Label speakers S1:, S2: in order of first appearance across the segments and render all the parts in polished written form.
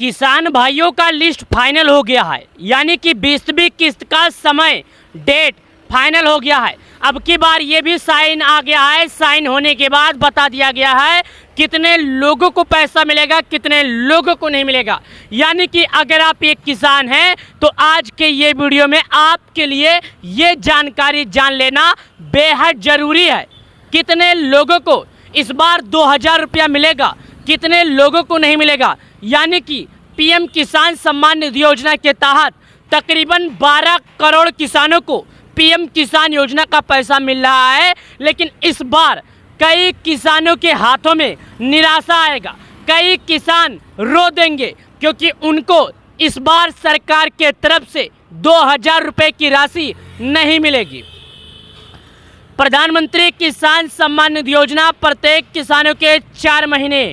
S1: किसान भाइयों का लिस्ट फाइनल हो गया है, यानी कि 20वीं किस्त का समय डेट फाइनल हो गया है। अब की बार ये भी साइन आ गया है। साइन होने के बाद बता दिया गया है कितने लोगों को पैसा मिलेगा, कितने लोगों को नहीं मिलेगा। यानी कि अगर आप एक किसान हैं तो आज के ये वीडियो में आपके लिए ये जानकारी जान लेना बेहद ज़रूरी है। कितने लोगों को इस बार 2000 रुपया मिलेगा, कितने लोगों को नहीं मिलेगा। यानी कि पीएम किसान सम्मान निधि योजना के तहत तकरीबन 12 करोड़ किसानों को पीएम किसान योजना का पैसा मिल रहा है। लेकिन इस बार कई किसानों के हाथों में निराशा आएगा, कई किसान रो देंगे क्योंकि उनको इस बार सरकार के तरफ से 2000 रुपये की राशि नहीं मिलेगी। प्रधानमंत्री किसान सम्मान निधि योजना प्रत्येक किसानों के 4 महीने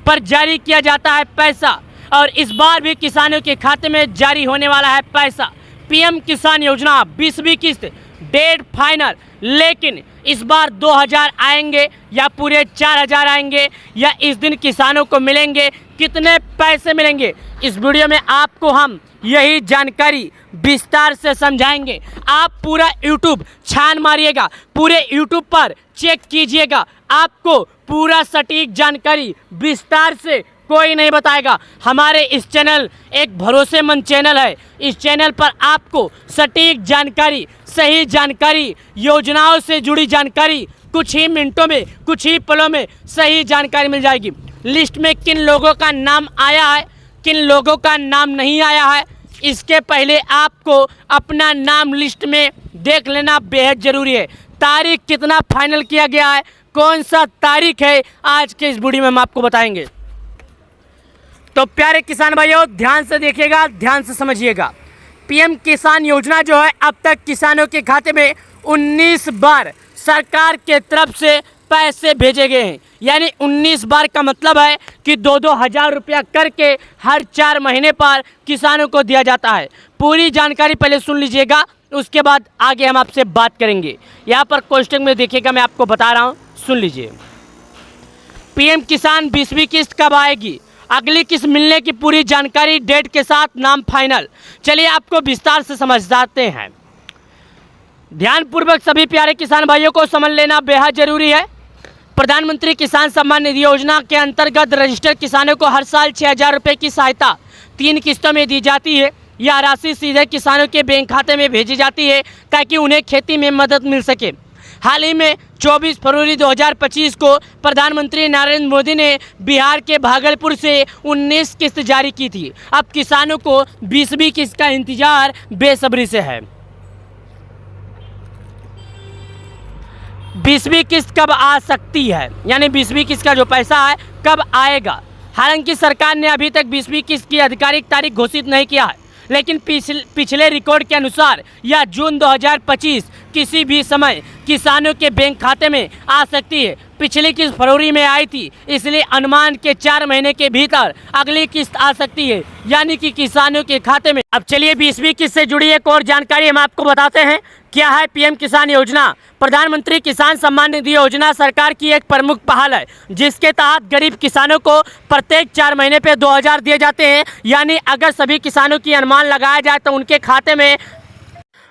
S1: पर जारी किया जाता है पैसा, और इस बार भी किसानों के खाते में जारी होने वाला है पैसा। पीएम किसान योजना 20वीं किस्त डेट फाइनल। लेकिन इस बार 2000 आएंगे या पूरे 4000 आएंगे या इस दिन किसानों को मिलेंगे, कितने पैसे मिलेंगे, इस वीडियो में आपको हम यही जानकारी विस्तार से समझाएंगे। आप पूरा यूट्यूब छान मारिएगा, पूरे यूट्यूब पर चेक कीजिएगा, आपको पूरा सटीक जानकारी विस्तार से कोई नहीं बताएगा। हमारे इस चैनल एक भरोसेमंद चैनल है। इस चैनल पर आपको सटीक जानकारी, सही जानकारी, योजनाओं से जुड़ी जानकारी कुछ ही मिनटों में, कुछ ही पलों में सही जानकारी मिल जाएगी। लिस्ट में किन लोगों का नाम आया है, किन लोगों का नाम नहीं आया है, इसके पहले आपको अपना नाम लिस्ट में देख लेना बेहद ज़रूरी है। तारीख कितना फाइनल किया गया है, कौन सा तारीख है, आज के इस वीडियो में हम आपको बताएंगे। तो प्यारे किसान भाइयों ध्यान से देखिएगा, ध्यान से समझिएगा। पीएम किसान योजना जो है अब तक किसानों के खाते में 19 बार सरकार के तरफ से पैसे भेजे गए हैं। यानी 19 बार का मतलब है कि 2-2 हज़ार रुपया करके हर 4 महीने पर किसानों को दिया जाता है। पूरी जानकारी पहले सुन लीजिएगा, उसके बाद आगे हम आपसे बात करेंगे। यहाँ पर क्वेश्चन में देखिएगा, मैं आपको बता रहा हूँ, सुन लीजिए। पीएम किसान 20वीं किस्त कब आएगी, अगली किस्त मिलने की पूरी जानकारी, डेट के साथ नाम फाइनल। चलिए आपको विस्तार से समझाते हैं। ध्यानपूर्वक सभी प्यारे किसान भाइयों को समझ लेना बेहद जरूरी है। प्रधानमंत्री किसान सम्मान निधि योजना के अंतर्गत रजिस्टर्ड किसानों को हर साल 6000 रुपये की सहायता 3 किस्तों में दी जाती है। यह राशि सीधे किसानों के बैंक खाते में भेजी जाती है ताकि उन्हें खेती में मदद मिल सके। हाल ही में 24 फरवरी 2025 को प्रधानमंत्री नरेंद्र मोदी ने बिहार के भागलपुर से 19 किस्त जारी की थी। अब किसानों को 20वीं किस्त का इंतजार बेसब्री से है। 20वीं किस्त कब आ सकती है, यानी 20वीं किस्त का जो पैसा है कब आएगा। हालांकि सरकार ने अभी तक 20वीं किस्त की आधिकारिक तारीख घोषित नहीं किया है, लेकिन पिछले रिकॉर्ड के अनुसार यह जून 2025 किसी भी समय किसानों के बैंक खाते में आ सकती है। पिछली किस्त फरवरी में आई थी, इसलिए अनुमान के 4 महीने के भीतर अगली किस्त आ सकती है, यानी कि किसानों के खाते में। अब चलिए 20वीं किस्त से जुड़ी एक और जानकारी हम आपको बताते हैं। क्या है पीएम किसान योजना? प्रधानमंत्री किसान सम्मान निधि योजना सरकार की एक प्रमुख पहल है, जिसके तहत गरीब किसानों को प्रत्येक 4 महीने पे 2000 दिए जाते हैं। यानी अगर सभी किसानों की अनुमान लगाया जाए तो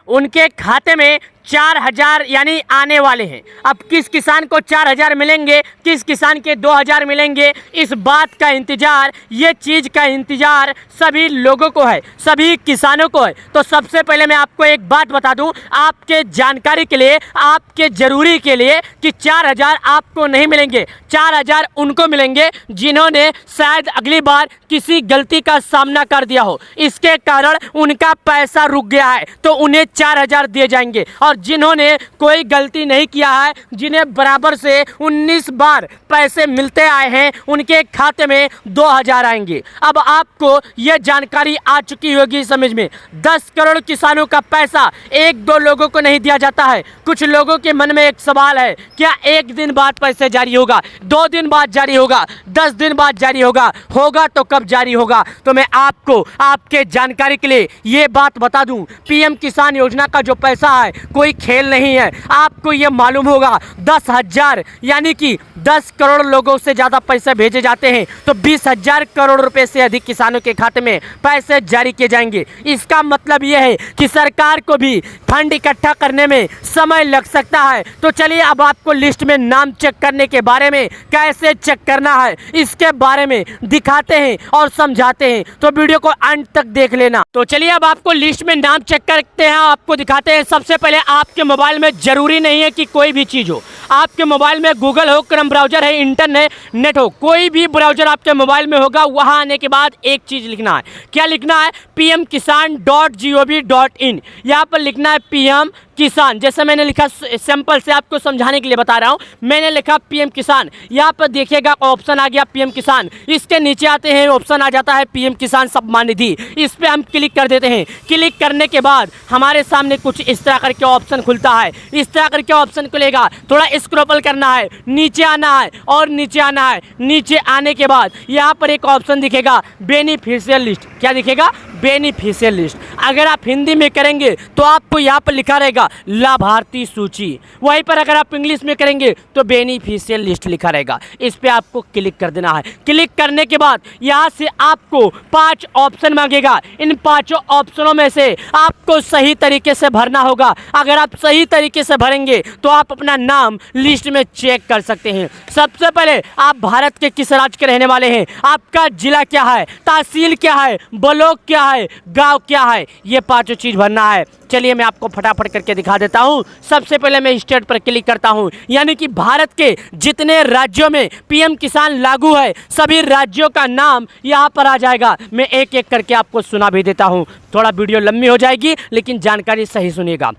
S1: उनके खाते में 4000 यानी आने वाले हैं। अब किस किसान को 4000 मिलेंगे, किस किसान के 2000 मिलेंगे, इस बात का इंतजार, ये चीज़ का इंतजार सभी लोगों को है, सभी किसानों को है। तो सबसे पहले मैं आपको एक बात बता दूं, आपके जानकारी के लिए, आपके ज़रूरी के लिए, कि 4000 आपको नहीं मिलेंगे। 4000 उनको मिलेंगे जिन्होंने शायद अगली बार किसी गलती का सामना कर दिया हो, इसके कारण उनका पैसा रुक गया है, तो उन्हें 4000 दिए जाएंगे। और जिन्होंने कोई गलती नहीं किया है, जिन्हें बराबर से 19 बार पैसे मिलते आए हैं, उनके खाते में 2000 आएंगे। अब आपको यह जानकारी आ चुकी होगी समझ में। 10 करोड़ किसानों का पैसा 1-2 लोगों को नहीं दिया जाता है। कुछ लोगों के मन में एक सवाल है, क्या एक दिन बाद पैसे जारी होगा? 2 दिन बाद जारी होगा, 10 दिन बाद जारी होगा, होगा तो कब जारी होगा? तो मैं आपको आपके जानकारी के लिए ये बात बता दूं, पीएम किसान योजना का जो पैसा है कोई खेल नहीं है। आपको ये मालूम होगा 10,000 यानी कि 10 करोड़ लोगों से ज़्यादा पैसे भेजे जाते हैं, तो 20,000 करोड़ रुपए से अधिक किसानों के खाते में पैसे जारी किए जाएंगे। इसका मतलब यह है कि सरकार को भी फंड इकट्ठा करने में समय लग सकता है। तो चलिए अब आपको लिस्ट में नाम चेक करने के बारे में, कैसे चेक करना है इसके बारे में दिखाते हैं और समझाते हैं, तो वीडियो को अंत तक देख लेना। तो चलिए अब आपको लिस्ट में नाम चेक करते हैं, आपको दिखाते हैं। सबसे पहले आपके मोबाइल में जरूरी नहीं है कि कोई भी चीज़ हो, आपके मोबाइल में गूगल हो, क्रोम ब्राउजर है, इंटरनेट हो, कोई भी ब्राउजर आपके मोबाइल में होगा, वहां आने के बाद एक चीज़ लिखना है। क्या लिखना है? pmkisan.gov.in। यहाँ पर लिखना है पीएम किसान। जैसे मैंने लिखा, सैंपल से आपको समझाने के लिए बता रहा हूँ, मैंने लिखा पीएम किसान। यहाँ पर देखिएगा ऑप्शन आ गया पीएम किसान। इसके नीचे आते हैं, ऑप्शन आ जाता है पीएम किसान सम्मान निधि। इस पर हम क्लिक कर देते हैं। क्लिक करने के बाद हमारे सामने कुछ इस तरह करके ऑप्शन खुलता है। इस तरह करके ऑप्शन खुलेगा, थोड़ा स्क्रॉल करना है, नीचे आना है और नीचे आना है। नीचे आने के बाद यहाँ पर एक ऑप्शन दिखेगा बेनिफिशियल लिस्ट। क्या दिखेगा? Beneficial list. अगर आप हिंदी में करेंगे तो आपको यहाँ पर लिखा रहेगा लाभार्थी सूची। वहीं पर अगर आप इंग्लिश में करेंगे तो बेनिफिशियल लिस्ट लिखा रहेगा। इस पे आपको क्लिक कर देना है। क्लिक करने के बाद यहाँ से आपको 5 ऑप्शन मांगेगा। इन 5 ऑप्शनों में से आपको सही तरीके से भरना होगा। अगर आप सही तरीके से भरेंगे तो आप अपना नाम लिस्ट में चेक कर सकते हैं। सबसे पहले आप भारत के किस राज्य के रहने वाले हैं, आपका जिला क्या है, तहसील क्या है, ब्लॉक क्या है, गांव क्या है, ये 5 चीज भरना है। चलिए मैं आपको फटाफट करके दिखा देता हूं। सबसे पहले मैं स्टेट पर क्लिक करता हूं, यानी कि भारत के जितने राज्यों में पीएम किसान लागू है सभी राज्यों का नाम यहां पर आ जाएगा। मैं एक एक करके आपको सुना भी देता हूं। थोड़ा वीडियो लंबी हो जाएगी लेकिन जानकारी सही सुनिएगा।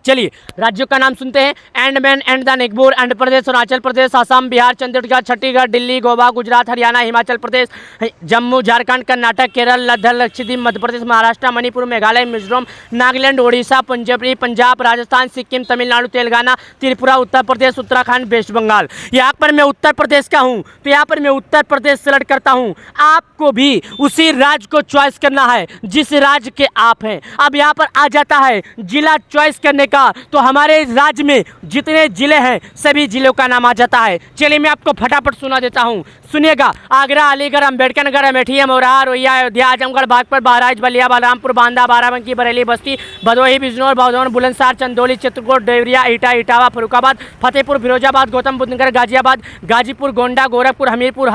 S1: चलिए राज्यों का नाम सुनते हैं। Andaman and the Nicobar, Andhra Pradesh, Arunachal Pradesh, Assam, Bihar, Chandigarh, Chhattisgarh, Delhi, Goa, Gujarat, Haryana, Himachal Pradesh, Jammu, Jharkhand, Karnataka, Kerala, Lakshadweep, Madhya Pradesh, Maharashtra, Manipur, Meghalaya, Mizoram, Nagaland, Odisha, Punjab, Rajasthan, Sikkim, Tamil Nadu, Telangana, Tripura, Uttar Pradesh, Uttarakhand, West Bengal. यहाँ पर मैं उत्तर प्रदेश का हूँ तो यहाँ पर मैं उत्तर प्रदेश सेलेक्ट करता हूँ। आपको भी उसी राज्य को चॉइस करना है जिस राज्य के आप हैं। अब यहाँ पर आ जाता है जिला चॉइस करने का, तो हमारे राज्य में जितने जिले हैं सभी जिलों का नाम आ जाता है। चलिए मैं आपको फटाफट सुना देता हूं, सुनिएगा। आगरा, अलीगढ़, अम्बेडकर नगर, अमेठी, अमरोहा, रोहिया, अयोध्या, आजमगढ़, बागपत, बहराइच, बलिया, बलरामपुर, बांदा, बाराबंकी, बरेली, बस्ती, भदोही, बिजनौर, बौद्धवन, बुलंदशहर, चंदौली, चित्रकूट, देवरिया, ईटा, इटावा, फरुखाबाद, फतेहपुर, फिरोजाबाद, गौतम बुद्ध नगर, गाजियाबाद, गाजीपुर, गोंडा, गोरखपुर, हमीरपुर,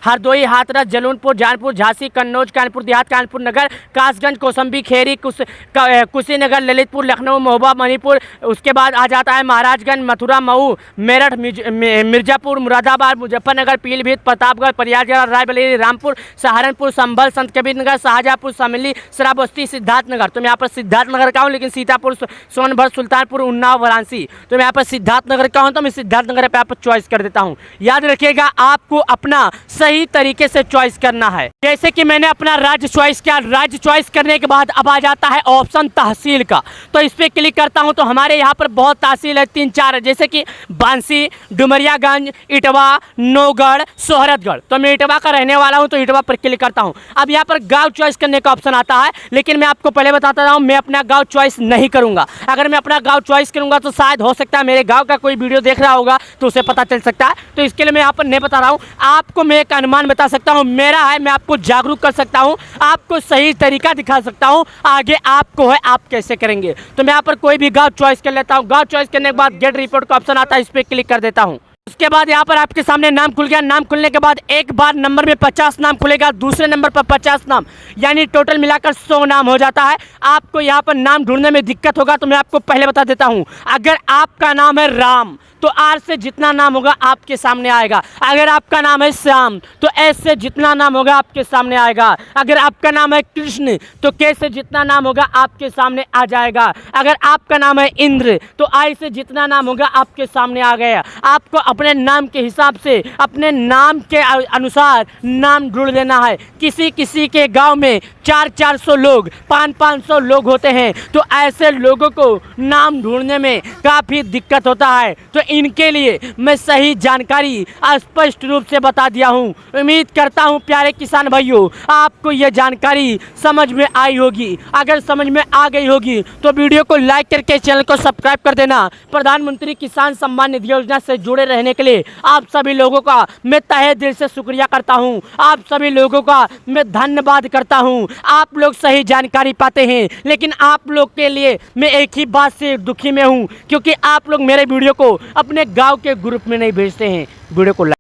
S1: हरदोई, हाथरस, जलूनपुर, जानपुर, झांसी, कन्नौज, कानपुर देहात, कानपुर नगर, कासगंज, कौसंबी, खेरी, कुशीनगर, ललितपुर, लखनऊ, महोबा, मणिपुर। उसके बाद आ जाता है महाराजगंज, मथुरा, मऊ, मेरठ, मिर्जापुर, मुरादाबाद, मुजफ्फरनगर, पीलीभीत, प्रतापगढ़, प्रयागराज, रायबरेली, रामपुर, सहारनपुर, संभल, संत कबीरनगर, शाहजहाँपुर, शामली, श्रावस्ती, सिद्धार्थनगर। तो मैं यहाँ पर सिद्धार्थनगर का हूँ, लेकिन सीतापुर, सोनभद्र, सुल्तानपुर, उन्नाव, वाराणसी। तो मैं यहाँ पर सिद्धार्थनगर का हूँ तो मैं सिद्धार्थनगर पे यहाँ पर चॉइस कर देता हूँ। याद रखिएगा आपको अपना सही तरीके से चॉइस करना है। जैसे कि मैंने अपना राज्य चॉइस किया, राज्य चॉइस करने के बाद अब आ जाता है ऑप्शन तहसील का। तो इस पर क्लिक करता हूँ तो हमारे यहाँ पर बहुत तहसील है, 3-4 है, जैसे कि बांसी, डुमरियागंज, इटवा, नौगढ़, सोहरतगढ़। तो मैं इटवा का रहने वाला हूँ तो इटवा पर क्लिक करता हूँ। अब यहाँ पर गांव चॉइस करने का ऑप्शन आता है, लेकिन मैं आपको पहले बताता रहा हूँ मैं अपना गांव चॉइस नहीं करूँगा। अगर मैं अपना गांव चॉइस करूँगा तो शायद हो सकता है मेरे गाँव का कोई वीडियो देख रहा होगा तो उसे पता चल सकता है। तो इसके लिए मैं यहाँ पर नहीं बता रहा हूँ, आपको मैं एक अनुमान बता सकता हूँ, मेरा है, मैं आपको जागरूक कर सकता हूँ, आपको सही तरीका दिखा सकता हूँ, आगे आपको है आप कैसे करेंगे। तो मैं यहाँ पर कोई भी गाँव चॉइस कर लेता हूँ। गाँव चॉइस करने के बाद गेट रिपोर्ट का ऑप्शन आता है, इस पर क्लिक कर देता हूँ। उसके बाद यहाँ पर आपके सामने नाम खुल गया। नाम खुलने के बाद एक बार नंबर में 50 नाम खुलेगा, दूसरे नंबर पर 50 नाम, यानी टोटल मिलाकर 100 नाम हो जाता है। आपको यहाँ पर नाम ढूंढने में दिक्कत होगा तो मैं आपको पहले बता देता हूँ। अगर आपका नाम है राम तो आर से जितना नाम होगा आपके सामने आएगा। अगर आपका नाम है श्याम तो एस से जितना नाम होगा आपके सामने आएगा। अगर आपका नाम है कृष्ण तो के से जितना नाम होगा आपके सामने आ जाएगा। अगर आपका नाम है इंद्र तो आई से जितना नाम होगा आपके सामने आ गया। आपको अपने नाम के हिसाब से, अपने नाम के अनुसार नाम ढूंढ लेना है। किसी किसी के गांव में 400 लोग, 500 लोग होते हैं, तो ऐसे लोगों को नाम ढूंढने में काफ़ी दिक्कत होता है। तो इनके लिए मैं सही जानकारी स्पष्ट रूप से बता दिया हूँ। उम्मीद करता हूँ प्यारे किसान भाइयों, आपको यह जानकारी समझ में आई होगी। अगर समझ में आ गई होगी तो वीडियो को लाइक करके चैनल को सब्सक्राइब कर देना। प्रधानमंत्री किसान सम्मान निधि योजना से जुड़े रहने के लिए आप सभी लोगों का मैं तहे दिल से शुक्रिया करता हूं। आप सभी लोगों का मैं धन्यवाद करता हूं। आप लोग सही जानकारी पाते हैं, लेकिन आप लोग के लिए मैं एक ही बात से दुखी में हूं, क्योंकि आप लोग मेरे वीडियो को अपने गाँव के ग्रुप में नहीं भेजते हैं। वीडियो को